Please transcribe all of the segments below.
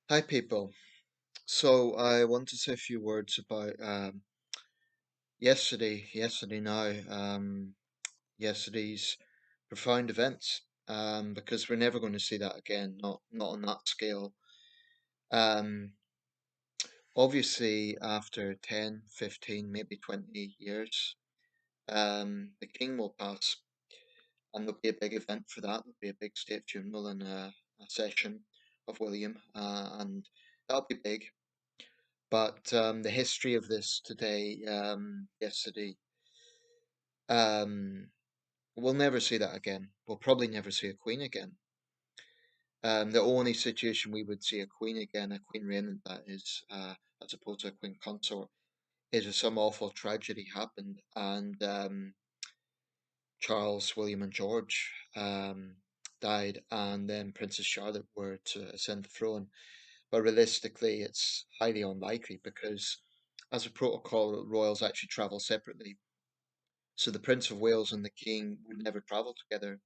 Hi, people. So I want to say a few words about yesterday now, yesterday's profound events, because we're never going to see that again, not on that scale. Um, Obviously, after 10, 15, maybe 20 years, the king will pass, and there'll be a big event for that. There'll be a big state funeral and a session of William, and that'll be big. But the history of this today, yesterday, um, we'll never see that again. We'll probably never see a queen again. The only situation we would see a queen again, a queen reigning that is, as opposed to a queen consort, is if some awful tragedy happened and Charles, William, and George died, and then Princess Charlotte were to ascend the throne. But realistically, it's highly unlikely because, as a protocol, royals actually travel separately. So the Prince of Wales and the King would never travel together.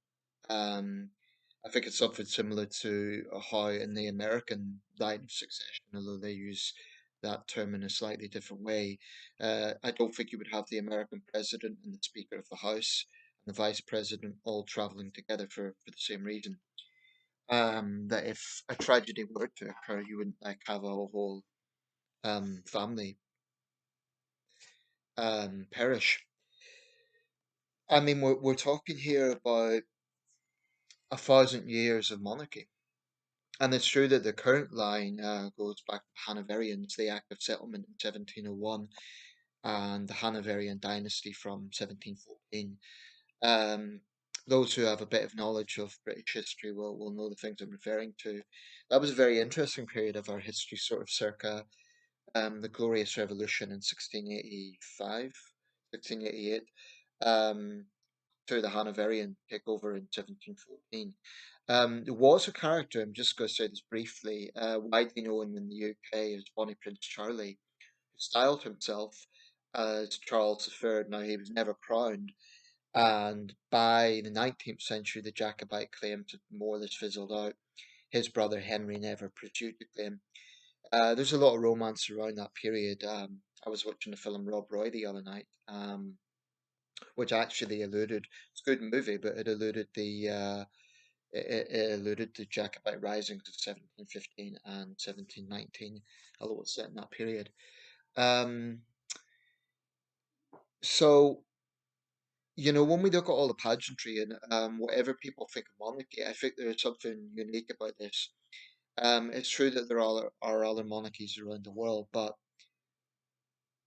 Um, I think it's something similar to how in the American line of succession, although they use that term in a slightly different way. I don't think you would have the American president and the Speaker of the House and the Vice President all traveling together for the same reason. That if a tragedy were to occur, you wouldn't like have a whole family perish. I mean, we're talking here about 1,000 years of monarchy. And it's true that the current line goes back to Hanoverians, the Act of Settlement in 1701, and the Hanoverian dynasty from 1714. Um, those who have a bit of knowledge of British history will know the things I'm referring to. That was a very interesting period of our history, sort of circa the Glorious Revolution in 1685, 1688. Um, to the Hanoverian takeover in 1714. There was a character, I'm just going to say this briefly, widely known in the UK as Bonnie Prince Charlie, who styled himself as Charles III. Now, he was never crowned, and by the 19th century, the Jacobite claims had more or less fizzled out. His brother Henry never pursued the claim. There's a lot of romance around that period. I was watching the film Rob Roy the other night. Which actually alluded, it's a good movie, but it alluded it alluded to Jacobite risings of 1715 and 1719, although it's set in that period. Um, so, when we look at all the pageantry and whatever people think of monarchy, I think there is something unique about this. It's true that there are other monarchies around the world, but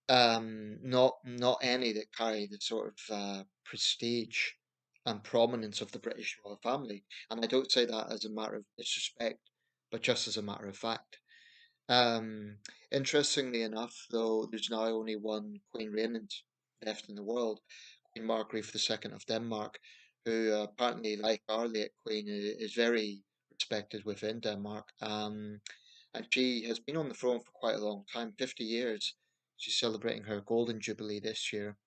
not any that carry the sort of prestige and prominence of the British royal family. And I don't say that as a matter of disrespect, but just as a matter of fact. Um, Interestingly enough, though, there's now only one Queen reigning left in the world, Queen Margaret II of Denmark, who apparently, like our late Queen, is very respected within Denmark. And she has been on the throne for quite a long time, 50 years. She's celebrating her Golden Jubilee this year.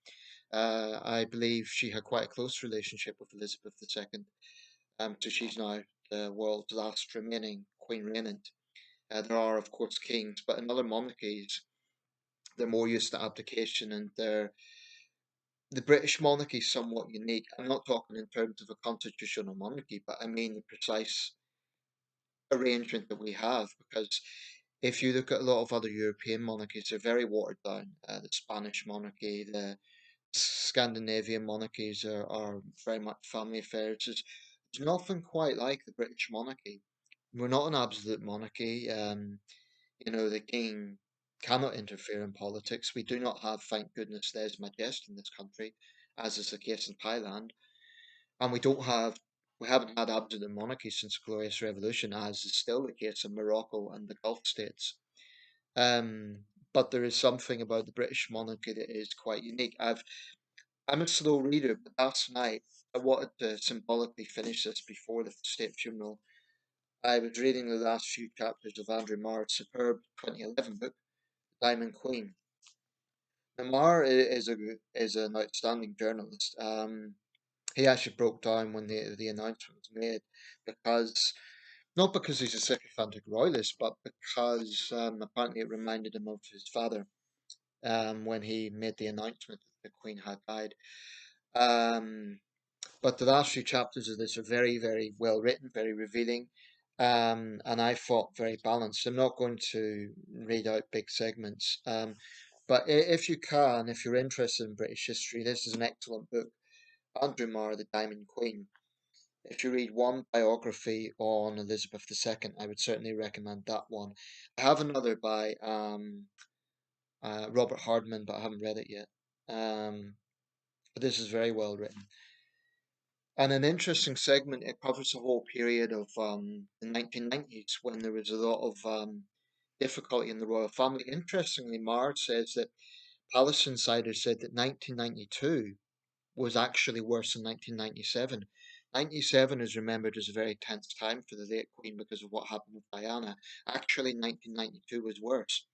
I believe she had quite a close relationship with Elizabeth II, so she's now the world's last remaining Queen reigning. There are, of course, kings, but in other monarchies, they're more used to abdication, and the British monarchy is somewhat unique. I'm not talking in terms of a constitutional monarchy, but I mean the precise arrangement that we have, because if you look at a lot of other European monarchies, they're very watered down. The Spanish monarchy, the Scandinavian monarchies are very much family affairs. There's nothing quite like the British monarchy. We're not an absolute monarchy. The king cannot interfere in politics. We do not have, thank goodness, there's majest in this country, as is the case in Thailand, and we haven't had absolute monarchy since the Glorious Revolution, as is still the case in Morocco and the Gulf states. Um, but there is something about the British monarchy that is quite unique. I'm a slow reader, but last night I wanted to symbolically finish this before the state funeral. I was reading the last few chapters of Andrew Marr's superb 2011 book, Diamond Queen. Now, Marr is an outstanding journalist. He actually broke down when the announcement was made because Not because he's a sycophantic royalist, but because apparently it reminded him of his father when he made the announcement that the Queen had died. Um, but the last few chapters of this are very, very well written, very revealing, and I thought very balanced. I'm not going to read out big segments, but if you can, if you're interested in British history, this is an excellent book. Andrew Marr, The Diamond Queen. If you read one biography on Elizabeth II, I would certainly recommend that one. I have another by Robert Hardman, but I haven't read it yet. But this is very well written. And an interesting segment, it covers the whole period of the 1990s when there was a lot of difficulty in the royal family. Interestingly, Marr says that Palace insiders said that 1992 was actually worse than 1997. 97 is remembered as a very tense time for the late Queen because of what happened with Diana. Actually, 1992 was worse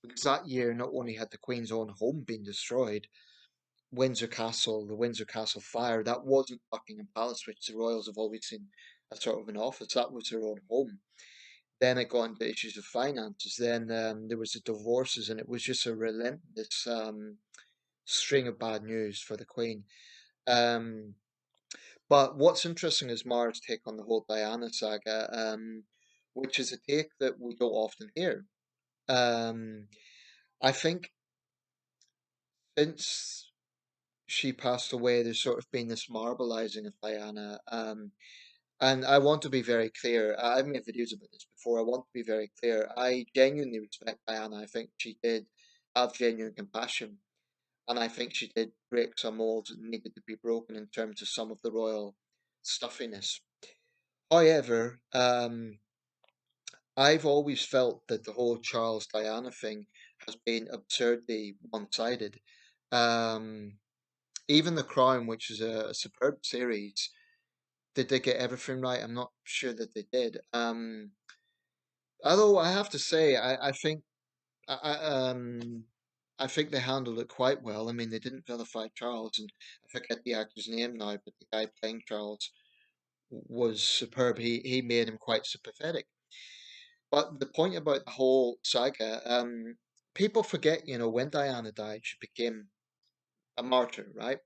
because that year not only had the Queen's own home been destroyed, Windsor Castle, the Windsor Castle fire, that wasn't Buckingham Palace, which the royals have always seen as sort of an office. That was their own home. Then it got into issues of finances. Then there was the divorces, and it was just a relentless string of bad news for the Queen. Um, but what's interesting is Mar's take on the whole Diana saga, which is a take that we don't often hear. Um, I think since she passed away, there's sort of been this marbleizing of Diana. And I want to be very clear. I've made videos about this before. I want to be very clear. I genuinely respect Diana. I think she did have genuine compassion. And I think she did break some molds that needed to be broken in terms of some of the royal stuffiness. However, I've always felt that the whole Charles Diana thing has been absurdly one-sided. Um, even The Crown, which is a superb series, did they get everything right? I'm not sure that they did. Although I have to say, I think I think they handled it quite well. I mean, they didn't vilify Charles, and I forget the actor's name now, but the guy playing Charles was superb. He made him quite sympathetic. But the point about the whole saga, people forget, when Diana died, she became a martyr, right?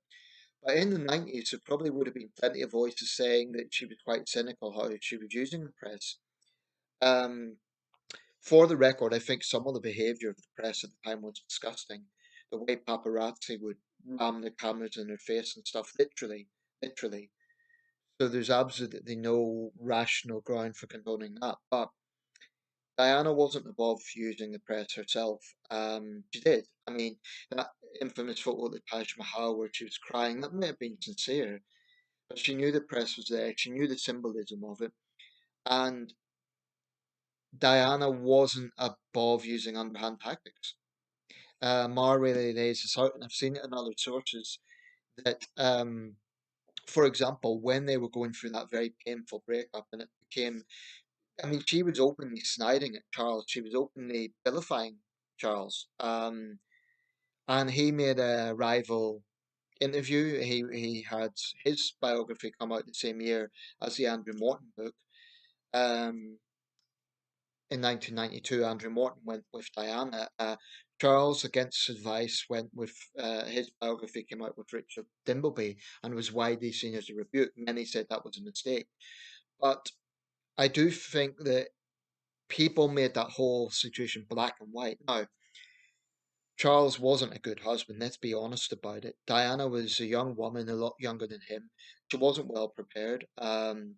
But in the 90s, there probably would have been plenty of voices saying that she was quite cynical how she was using the press. Um, for the record, I think some of the behaviour of the press at the time was disgusting. The way paparazzi would ram the cameras in her face and stuff, literally, literally. So there's absolutely no rational ground for condoning that. But Diana wasn't above using the press herself. She did. I mean, that infamous photo of the Taj Mahal where she was crying, that may have been sincere, but she knew the press was there. She knew the symbolism of it. And Diana wasn't above using underhand tactics. Mar really lays this out, and I've seen it in other sources, that, for example, when they were going through that very painful breakup, and it became, I mean, she was openly sniding at Charles. She was openly vilifying Charles. And he made a rival interview. He had his biography come out the same year as the Andrew Morton book. Um, in 1992, Andrew Morton went with Diana. Charles, against advice, went with his biography came out with Richard Dimbleby and was widely seen as a rebuke. Many said that was a mistake. But I do think that people made that whole situation black and white. Now, Charles wasn't a good husband, let's be honest about it. Diana was a young woman, a lot younger than him. She wasn't well prepared.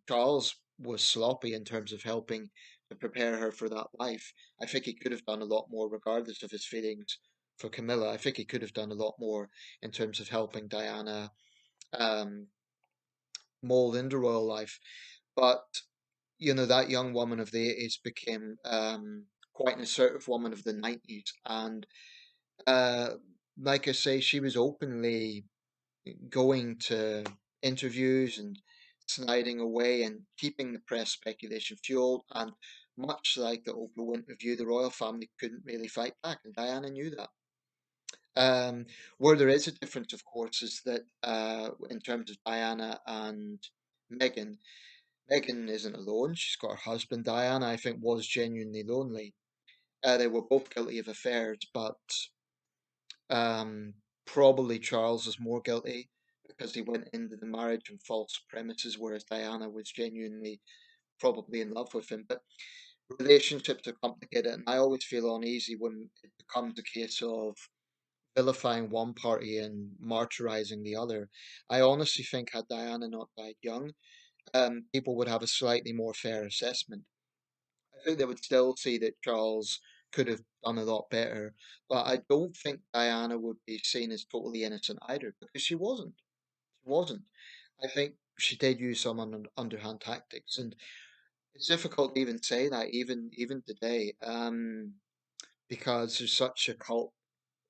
Charles was sloppy in terms of helping to prepare her for that life. I think he could have done a lot more, regardless of his feelings for Camilla. I think he could have done a lot more in terms of helping Diana um, mold into royal life. But, that young woman of the 80s became quite an assertive woman of the 90s. And uh, like I say, she was openly going to interviews and sniding away and keeping the press speculation fueled. And much like the Oprah interview, the royal family couldn't really fight back, and Diana knew that. Where there is a difference, of course, is that in terms of Diana and Meghan, Meghan isn't alone. She's got her husband. Diana, I think, was genuinely lonely. They were both guilty of affairs, but um, probably Charles is more guilty because he went into the marriage on false premises, whereas Diana was genuinely probably in love with him. But relationships are complicated, and I always feel uneasy when it becomes a case of vilifying one party and martyrizing the other. I honestly think had Diana not died young, people would have a slightly more fair assessment. I think they would still see that Charles could have done a lot better, but I don't think Diana would be seen as totally innocent either because she wasn't. She wasn't. I think she did use some underhand tactics, and it's difficult to even say that even today, because there's such a cult,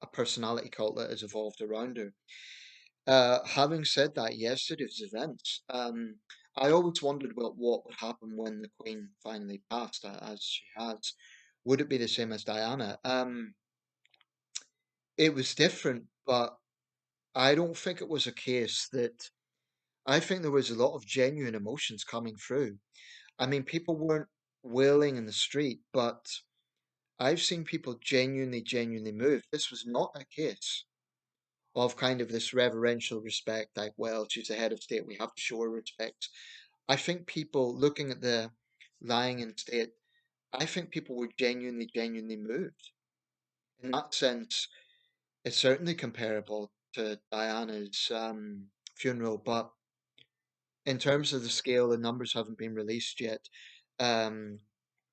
a personality cult that has evolved around her. Having said that, yesterday's events, I always wondered what would happen when the Queen finally passed, as she has. Would it be the same as Diana? It was different, but I don't think it was a case that. I think there was a lot of genuine emotions coming through. I mean, people weren't wailing in the street, but I've seen people genuinely moved. This was not a case of kind of this reverential respect, like, well, she's the head of state, we have to show her respect. I think people looking at the lying in state, I think people were genuinely moved. In that sense, it's certainly comparable to Diana's funeral, but in terms of the scale, the numbers haven't been released yet. Um,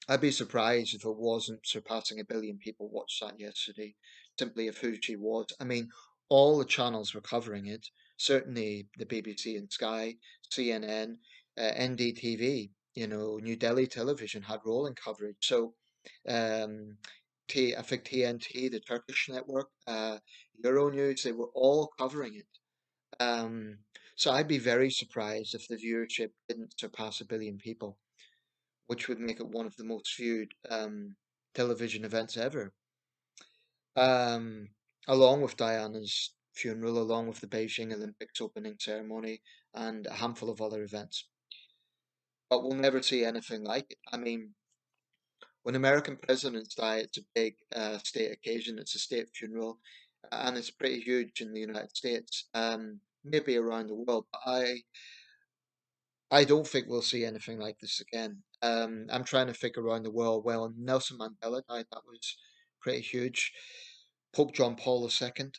I'd be surprised if it wasn't surpassing 1 billion people watched that yesterday, simply of who she was. I mean, all the channels were covering it. Certainly the BBC and Sky, CNN, NDTV, New Delhi Television had rolling coverage. So, um, I think TNT, the Turkish network, Euronews, they were all covering it. Um, so I'd be very surprised if the viewership didn't surpass 1 billion people, which would make it one of the most viewed television events ever. Um, Along with Diana's funeral, along with the Beijing Olympics opening ceremony, and a handful of other events. But we'll never see anything like it. I mean, when American presidents die, it's a big state occasion, it's a state funeral, and it's pretty huge in the United States, maybe around the world. But I don't think we'll see anything like this again. I'm trying to think around the world. Well, Nelson Mandela died. That was pretty huge. Pope John Paul II.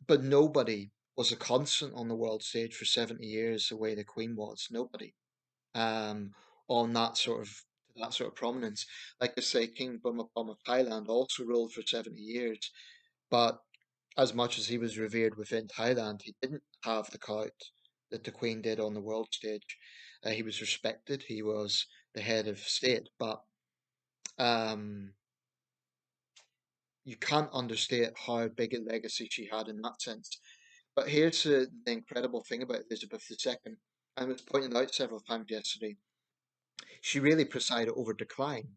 But nobody was a constant on the world stage for 70 years the way the Queen was. Nobody. Um, on that sort of prominence. Like I say, King Bhumibol of Thailand also ruled for 70 years, but as much as he was revered within Thailand, he didn't have the clout that the Queen did on the world stage. He was respected. He was the head of state, but um, you can't understate how big a legacy she had in that sense. But here's the incredible thing about Elizabeth II, and it was pointed out several times yesterday. She really presided over decline.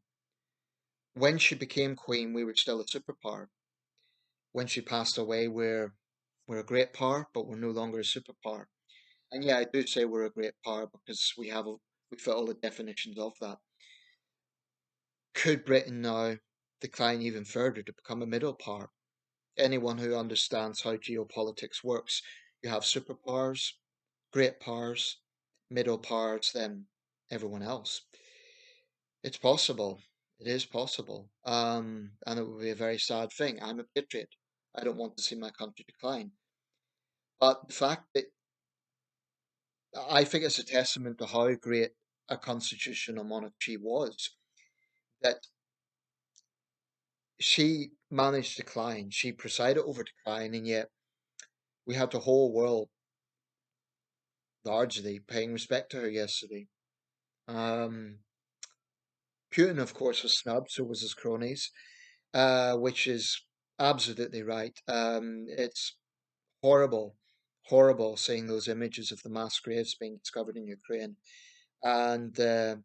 When she became queen, we were still a superpower. When she passed away, we're a great power, but we're no longer a superpower. And yeah, I do say we're a great power because we fit all the definitions of that. Could Britain now decline even further to become a middle power? Anyone who understands how geopolitics works, you have superpowers, great powers, middle powers, then everyone else. It's possible. It is possible. And it would be a very sad thing. I'm a patriot. I don't want to see my country decline. But the fact that I think it's a testament to how great a constitutional monarch she was, that she managed decline. She presided over decline, and yet we had the whole world largely paying respect to her yesterday. Um, Putin, of course, was snubbed, so was his cronies, which is absolutely right. It's horrible, horrible seeing those images of the mass graves being discovered in Ukraine, and the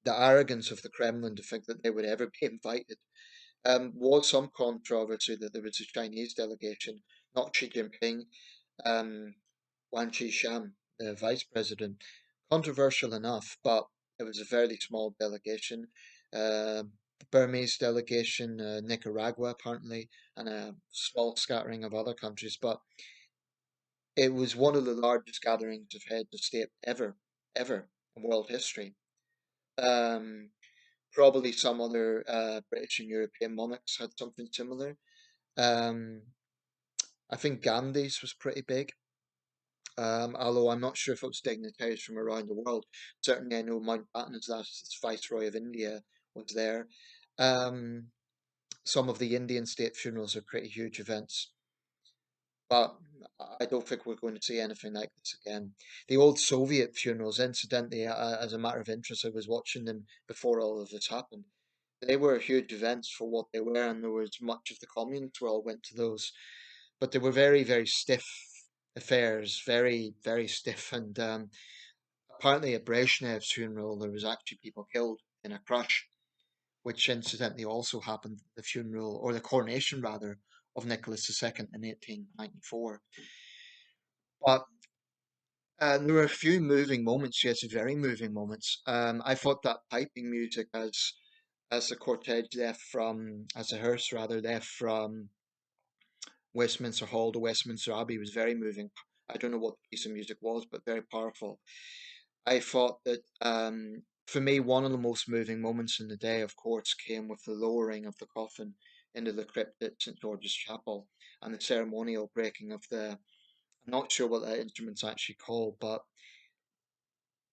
arrogance of the Kremlin to think that they would ever be invited. Was some controversy that there was a Chinese delegation, not Xi Jinping, um, Wang Qishan, the vice president, controversial enough, but it was a fairly small delegation. Uh, Burmese delegation, Nicaragua apparently, and a small scattering of other countries. But it was one of the largest gatherings of heads of state ever in world history. Um, Probably some other British and European monarchs had something similar. Um, I think Gandhi's was pretty big, although I'm not sure if it was dignitaries from around the world. Certainly, I know Mountbatten, as last Viceroy of India, was there. Um, some of the Indian state funerals are pretty huge events, but I don't think we're going to see anything like this again. The old Soviet funerals, incidentally, as a matter of interest, I was watching them before all of this happened. They were huge events for what they were, and there was much of the communist world went to those, but they were very, very stiff affairs, very, very stiff. And apparently, at Brezhnev's funeral, there was actually people killed in a crush, which incidentally also happened at the funeral, or the coronation rather, of Nicholas II in 1894. But there were a few moving moments, yes, very moving moments. I thought that piping music as the cortege left from, as the hearse rather left from Westminster Hall to Westminster Abbey was very moving. I don't know what the piece of music was, but very powerful. I thought that for me, one of the most moving moments in the day, of course, came with the lowering of the coffin into the crypt at St George's Chapel and the ceremonial breaking of the, I'm not sure what that instrument's actually called, but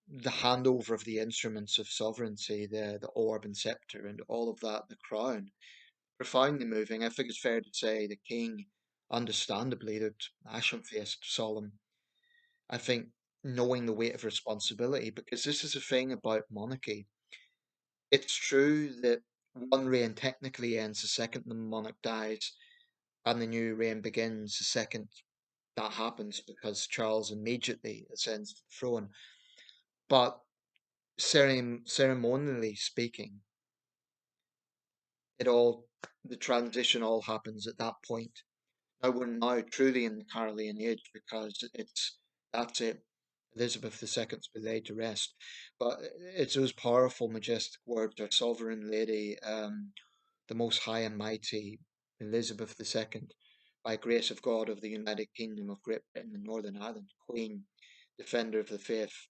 the handover of the instruments of sovereignty, the orb and sceptre, and all of that, the crown, profoundly moving. I think it's fair to say the king, understandably, looked ashen faced, solemn. I think knowing the weight of responsibility, because this is a thing about monarchy. It's true that one reign technically ends the second the monarch dies and the new reign begins the second that happens because Charles immediately ascends to the throne. But ceremonially speaking, it all the transition all happens at that point. Now we're now truly in the Carolean age because it's that's it. Elizabeth II's been laid to rest, but it's those powerful, majestic words, "Our sovereign lady, the most high and mighty Elizabeth II, by grace of God of the United Kingdom of Great Britain and Northern Ireland, Queen, defender of the faith,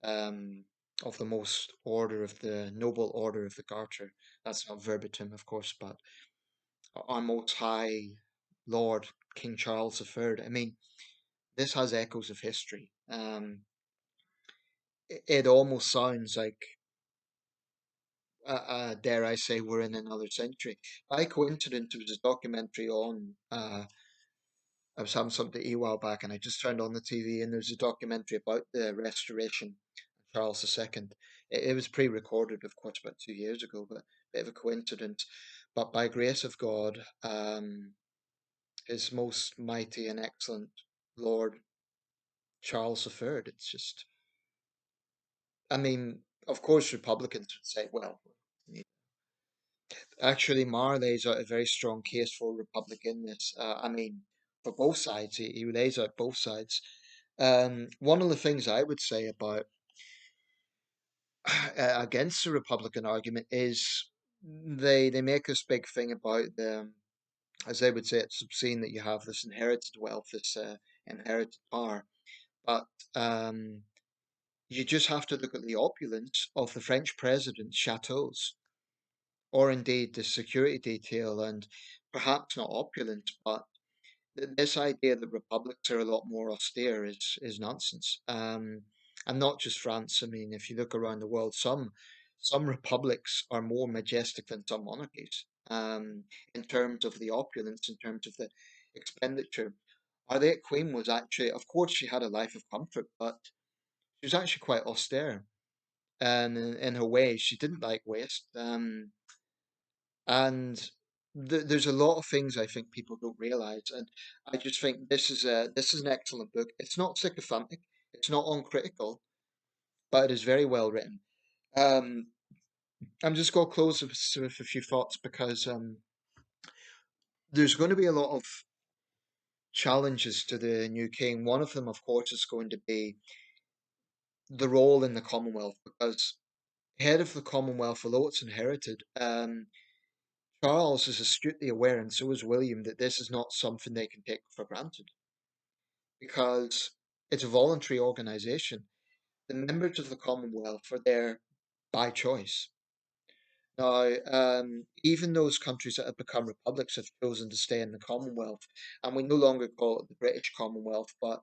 um, of the most order of the noble order of the Garter." That's not verbatim, of course, but our most high Lord King Charles III. I mean, this has echoes of history. It almost sounds like, dare I say, we're in another century. By coincidence, there was a documentary on. I was having something to eat a while back, and I just turned on the TV, and there's a documentary about the restoration of Charles II. It was pre-recorded, of course, about 2 years ago, but a bit of a coincidence. But by grace of God, His most mighty and excellent Lord Charles III. It's just, I mean, of course, Republicans would say, well, actually, Marr lays out a very strong case for Republicanness. I mean, for both sides, he lays out both sides. One of the things I would say about against the Republican argument is they make this big thing about the, as they would say, it's obscene that you have this inherited wealth, this inherited power, but um, you just have to look at the opulence of the French president's chateaus, or indeed the security detail, and perhaps not opulent, but this idea that republics are a lot more austere is nonsense. And not just France. I mean, if you look around the world, some republics are more majestic than some monarchies. In terms of the opulence, in terms of the expenditure. Our late Queen was actually, of course, she had a life of comfort, but she was actually quite austere. And in her way, she didn't like waste. And there's a lot of things I think people don't realize, and I just think this is an excellent book. It's not sycophantic, it's not uncritical, but it is very well written. Um, I'm just going to close with a few thoughts because there's going to be a lot of challenges to the new king. One of them, of course, is going to be the role in the Commonwealth because head of the Commonwealth, although it's inherited, Charles is astutely aware, and so is William, that this is not something they can take for granted because it's a voluntary organisation. The members of the Commonwealth are there by choice. Now, even those countries that have become republics have chosen to stay in the Commonwealth, and we no longer call it the British Commonwealth, but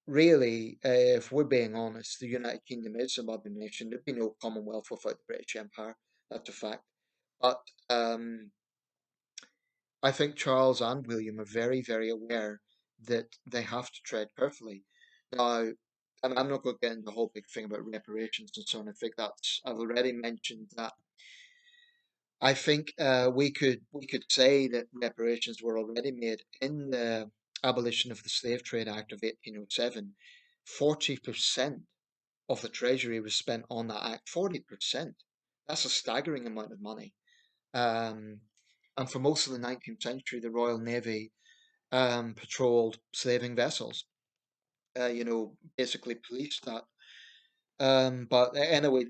really, if we're being honest, the United Kingdom is a mother nation. There'd be no Commonwealth without the British Empire. That's a fact. But I think Charles and William are very, very aware that they have to tread carefully. Now, and I'm not going to get into the whole big thing about reparations and so on. I think I've already mentioned that. I think we could say that reparations were already made in the abolition of the Slave Trade Act of 1807. 40% of the treasury was spent on that act. 40%. That's a staggering amount of money. Um, and for most of the 19th century, the Royal Navy patrolled slaving vessels. Basically policed that. But anyway,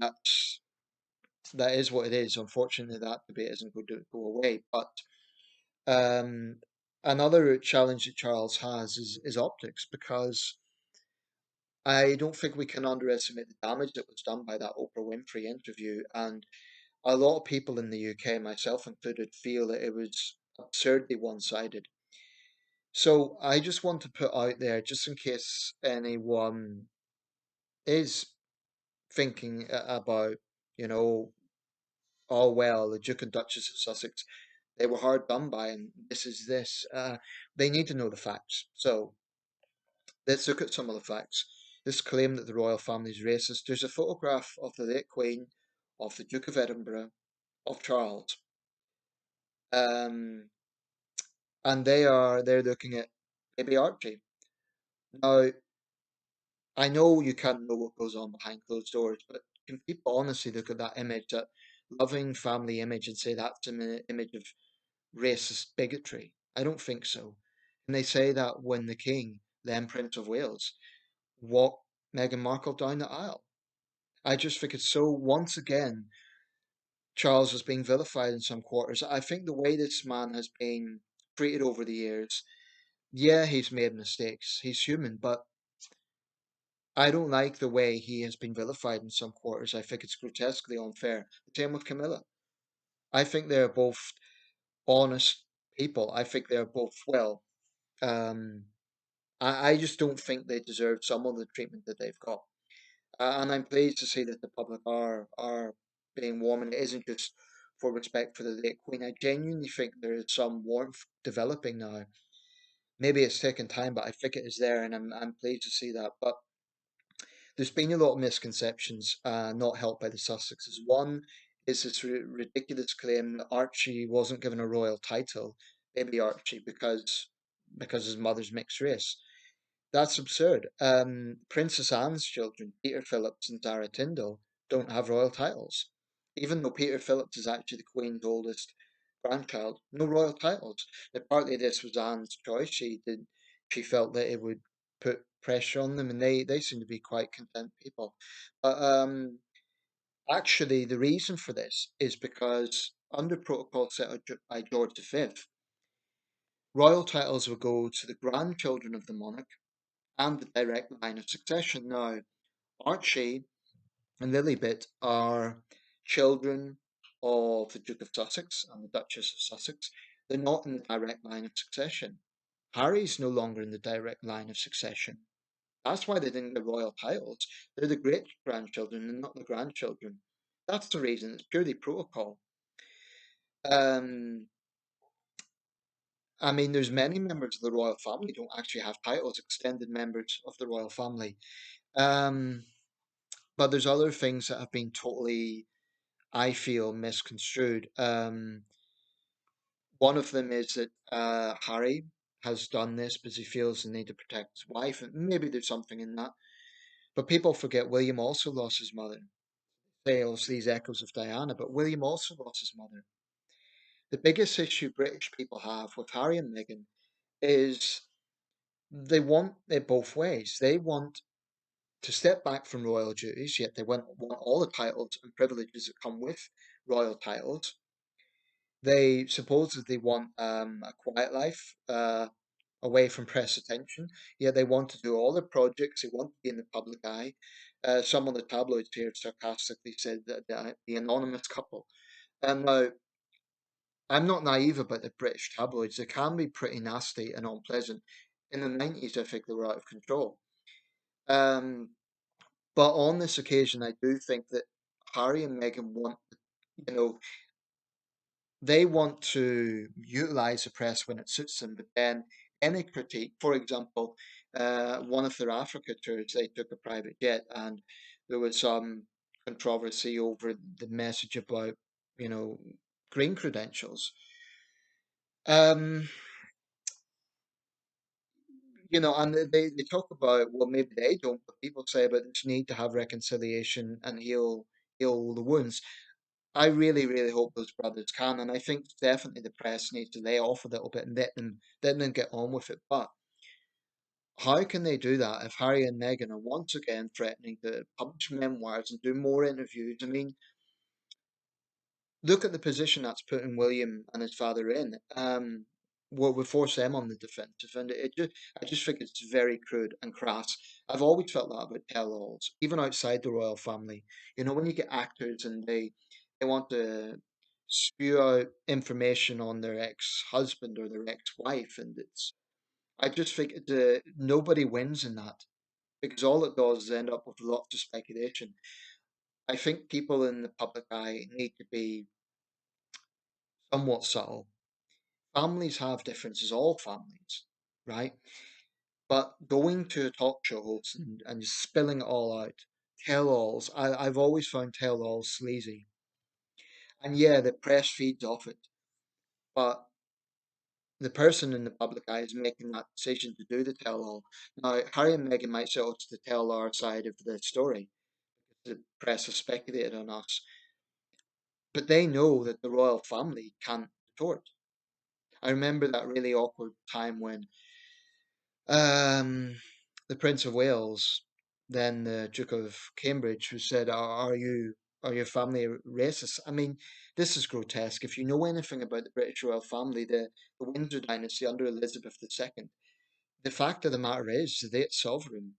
that is what it is. Unfortunately, that debate isn't going to go away. But um, another challenge that Charles has is optics because I don't think we can underestimate the damage that was done by that Oprah Winfrey interview. And a lot of people in the UK, myself included, feel that it was absurdly one-sided. So I just want to put out there, just in case anyone is thinking about, you know, oh well, the Duke and Duchess of Sussex, they were hard done by, and this is this. They need to know the facts. So let's look at some of the facts. This claim that the royal family is racist. There's a photograph of the late Queen, of the Duke of Edinburgh, of Charles, um, and they're looking at baby Archie. Now, I know you can't know what goes on behind closed doors, but can people honestly look at that image, that loving family image, and say that's an image of racist bigotry? I don't think so. And they say that when the King, then Prince of Wales, walked Meghan Markle down the aisle. I just think it's so, once again, Charles is being vilified in some quarters. I think the way this man has been treated over the years, yeah, he's made mistakes. He's human, but I don't like the way he has been vilified in some quarters. I think it's grotesquely unfair. The same with Camilla. I think they're both honest people. I think they're both, well, um, I just don't think they deserve some of the treatment that they've got. And I'm pleased to see that the public are being warm, and it isn't just for respect for the late Queen. I genuinely think there is some warmth developing now. Maybe it's taken time, but I think it is there, and I'm pleased to see that. But there's been a lot of misconceptions, not helped by the Sussexes. One is this ridiculous claim that Archie wasn't given a royal title, baby Archie, because his mother's mixed race. That's absurd. Princess Anne's children, Peter Phillips and Zara Tyndall, don't have royal titles. Even though Peter Phillips is actually the Queen's oldest grandchild, no royal titles. Now, partly this was Anne's choice. She felt that it would put pressure on them, and they seem to be quite content people. But actually, the reason for this is because under protocol set out by George V, royal titles would go to the grandchildren of the monarch and the direct line of succession. Now, Archie and Lilibet are children of the Duke of Sussex and the Duchess of Sussex. They're not in the direct line of succession. Harry's no longer in the direct line of succession. That's why they didn't get royal titles. They're the great grandchildren and not the grandchildren. That's the reason. It's purely protocol. Um, I mean, there's many members of the royal family don't actually have titles, extended members of the royal family. Um, but there's other things that have been totally, I feel, misconstrued. One of them is that Harry has done this because he feels the need to protect his wife, and maybe there's something in that. But people forget William also lost his mother. They also these echoes of Diana, but William also lost his mother. The biggest issue British people have with Harry and Meghan is they want it both ways. They want to step back from royal duties, yet they want all the titles and privileges that come with royal titles. They supposedly want a quiet life, away from press attention, yet they want to do all the projects, they want to be in the public eye. Some of the tabloids here sarcastically said that the anonymous couple. And now, I'm not naive about the British tabloids. They can be pretty nasty and unpleasant. In the 90s, I think they were out of control. Um, but on this occasion, I do think that Harry and Meghan want, you know, they want to utilize the press when it suits them, but then any critique, for example, one of their Africa tours, they took a private jet, and there was some controversy over the message about, you know, green credentials. Um, and they talk about, well, maybe they don't, but people say about this need to have reconciliation and heal the wounds. I really, really hope those brothers can, and I think definitely the press needs to lay off a little bit and let them get on with it. But how can they do that if Harry and Meghan are once again threatening to publish memoirs and do more interviews? I mean, look at the position that's putting William and his father in. What would force them on the defensive, and I just think it's very crude and crass. I've always felt that about tell-alls, even outside the royal family. When you get actors and they want to spew out information on their ex-husband or their ex-wife, and I just think nobody wins in that because all it does is end up with lots of speculation. I think people in the public eye need to be somewhat subtle. Families have differences, all families, right? But going to a talk show host and just spilling it all out, tell-alls, I've always found tell-alls sleazy. And yeah, the press feeds off it, but the person in the public eye is making that decision to do the tell-all. Now, Harry and Meghan might say, oh, it's to tell our side of the story. The press has speculated on us, but they know that the royal family can't retort. I remember that really awkward time when Um, the Prince of Wales, then the Duke of Cambridge, who said, are your family racist?" I mean, this is grotesque. If you know anything about the British royal family, the Windsor dynasty under Elizabeth II, the fact of the matter is they're sovereign.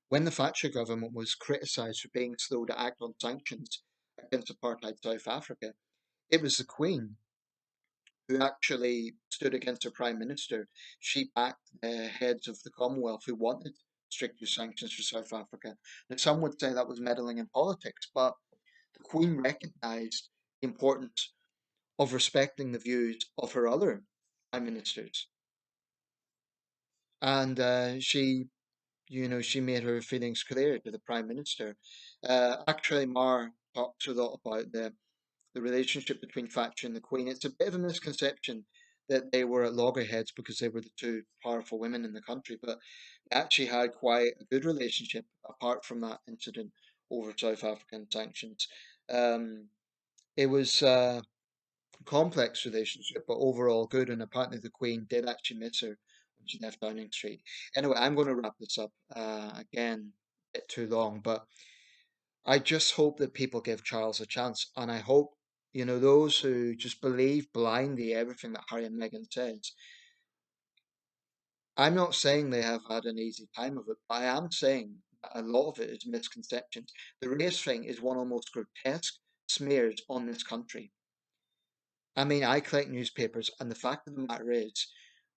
When the Thatcher government was criticised for being slow to act on sanctions against apartheid South Africa, it was the Queen who actually stood against her prime minister. She backed the heads of the Commonwealth who wanted stricter sanctions for South Africa. Now, some would say that was meddling in politics, but the Queen recognised the importance of respecting the views of her other prime ministers, and she made her feelings clear to the prime minister. Actually, Mar talks a lot about the relationship between Thatcher and the Queen. It's a bit of a misconception that they were at loggerheads because they were the two powerful women in the country, but they actually had quite a good relationship apart from that incident over South African sanctions. Um, it was a complex relationship, but overall good, and apparently the Queen did actually miss her when she left Downing Street. Anyway, I'm going to wrap this up again, a bit too long, but I just hope that people give Charles a chance, and I hope those who just believe blindly everything that Harry and Meghan says. I'm not saying they have had an easy time of it, but I am saying that a lot of it is misconceptions. The race thing is one of the most grotesque smears on this country. I mean, I collect newspapers, and the fact of the matter is,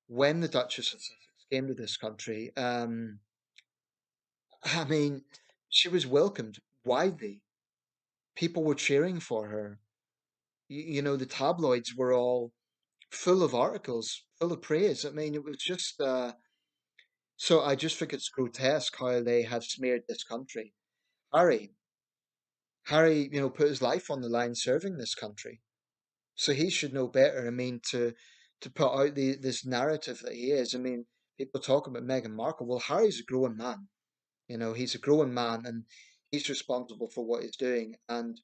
when the Duchess of Sussex came to this country, I mean, she was welcomed widely. People were cheering for her. The tabloids were all full of articles, full of praise. I mean, it was just so I just think it's grotesque how they have smeared this country. Harry, Harry, put his life on the line serving this country, so he should know better. I mean, to put out this narrative that he is. I mean, people talk about Meghan Markle. Well, Harry's a grown man. He's a grown man, and he's responsible for what he's doing. And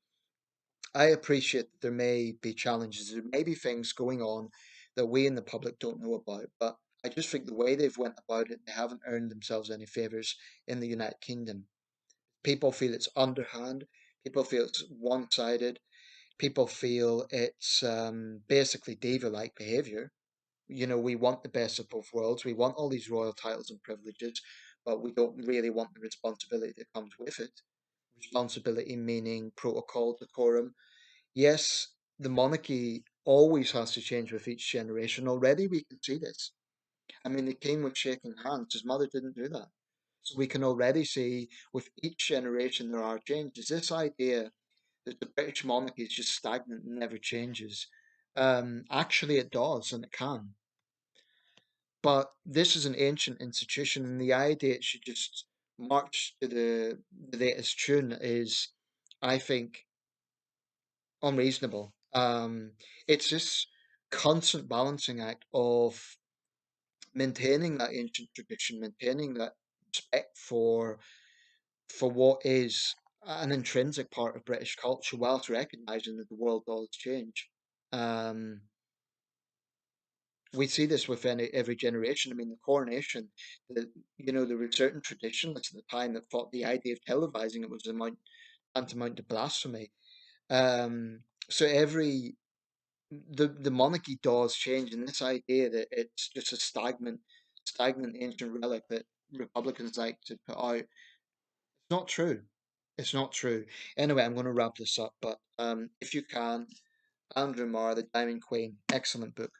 I appreciate that there may be challenges, there may be things going on that we in the public don't know about, but I just think the way they've went about it, they haven't earned themselves any favours in the United Kingdom. People feel it's underhand. People feel it's one-sided. People feel it's basically diva-like behavior. We want the best of both worlds. We want all these royal titles and privileges, but we don't really want the responsibility that comes with it. Responsibility meaning protocol, decorum. Yes, the monarchy always has to change with each generation. Already we can see this. I mean, the king was shaking hands. His mother didn't do that. So we can already see with each generation there are changes. This idea that the British monarchy is just stagnant and never changes, actually it does and it can. But this is an ancient institution, and the idea it should just march to the latest tune is, I think, unreasonable. It's this constant balancing act of maintaining that ancient tradition, maintaining that respect for what is an intrinsic part of British culture, whilst recognizing that the world does change. Um, we see this with every generation. I mean, the coronation, there were certain traditionalists at the time that thought the idea of televising it was tantamount to blasphemy. Um, so the monarchy does change, and this idea that it's just a stagnant ancient relic that Republicans like to put out, it's not true. It's not true. Anyway, I'm going to wrap this up, but if you can, Andrew Marr, The Diamond Queen, excellent book.